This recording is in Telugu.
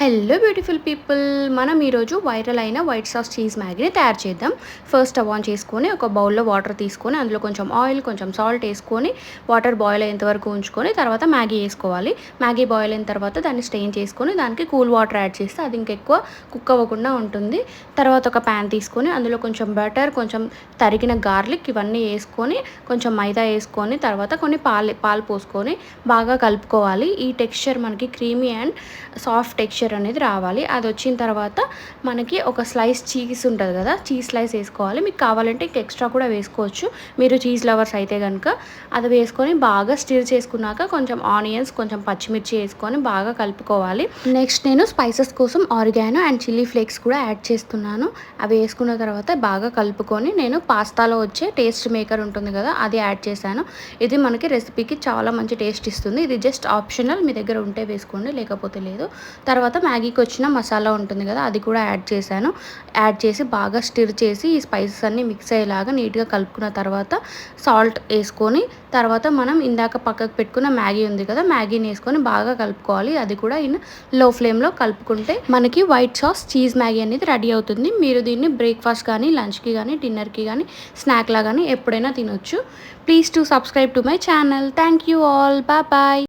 హలో బ్యూటిఫుల్ పీపుల్, మనం ఈరోజు వైరల్ అయిన వైట్ సాస్ చీజ్ మ్యాగీని తయారు చేద్దాం. ఫస్ట్ స్టవ్ ఆన్ చేసుకొని ఒక బౌల్లో వాటర్ తీసుకొని అందులో కొంచెం ఆయిల్, కొంచెం సాల్ట్ వేసుకొని వాటర్ బాయిల్ అయ్యేంత వరకు ఉంచుకొని తర్వాత మ్యాగీ వేసుకోవాలి. మ్యాగీ బాయిల్ అయిన తర్వాత దాన్ని స్టెయిన్ చేసుకొని దానికి కూల్ వాటర్ యాడ్ చేస్తే అది ఇంకెక్కువ కుక్ అవ్వకుండా ఉంటుంది. తర్వాత ఒక ప్యాన్ తీసుకొని అందులో కొంచెం బటర్, కొంచెం తరిగిన గార్లిక్ ఇవన్నీ వేసుకొని కొంచెం మైదా వేసుకొని తర్వాత కొన్ని పాలు పోసుకొని బాగా కలుపుకోవాలి. ఈ టెక్స్చర్ మనకి క్రీమీ అండ్ సాఫ్ట్ టెక్స్చర్ అనేది రావాలి. అది వచ్చిన తర్వాత మనకి ఒక స్లైస్ చీజ్ ఉంటుంది కదా, చీజ్ స్లైస్ వేసుకోవాలి. మీకు కావాలంటే ఇంకా ఎక్స్ట్రా కూడా వేసుకోవచ్చు, మీరు చీజ్ లవర్స్ అయితే కనుక. అది వేసుకొని బాగా స్టిర్ చేసుకున్నాక కొంచెం ఆనియన్స్, కొంచెం పచ్చిమిర్చి వేసుకొని బాగా కలుపుకోవాలి. నెక్స్ట్ నేను స్పైసెస్ కోసం ఆరిగానో అండ్ చిల్లీ ఫ్లేక్స్ కూడా యాడ్ చేస్తున్నాను. అవి వేసుకున్న తర్వాత బాగా కలుపుకొని నేను పాస్తాలో వచ్చే టేస్ట్ మేకర్ ఉంటుంది కదా, అది యాడ్ చేశాను. ఇది మనకి రెసిపీకి చాలా మంచి టేస్ట్ ఇస్తుంది. ఇది జస్ట్ ఆప్షనల్, మీ దగ్గర ఉంటే వేసుకోండి, లేకపోతే లేదు. తర్వాత మ్యాగీకి వచ్చిన మసాలా ఉంటుంది కదా, అది కూడా యాడ్ చేశాను. యాడ్ చేసి బాగా స్టిర్ చేసి ఈ స్పైసెస్ అన్నీ మిక్స్ అయ్యేలాగా నీట్గా కలుపుకున్న తర్వాత సాల్ట్ వేసుకొని తర్వాత మనం ఇందాక పక్కకు పెట్టుకున్న మ్యాగీ ఉంది కదా, మ్యాగీని వేసుకొని బాగా కలుపుకోవాలి. అది కూడా లో ఫ్లేమ్లో కలుపుకుంటే మనకి వైట్ సాస్ చీజ్ మ్యాగీ అనేది రెడీ అవుతుంది. మీరు దీన్ని బ్రేక్ఫాస్ట్ కానీ, లంచ్కి కానీ, డిన్నర్కి కానీ, స్నాక్లా కానీ ఎప్పుడైనా తినొచ్చు. Please to subscribe to my channel. Thank you all. Bye.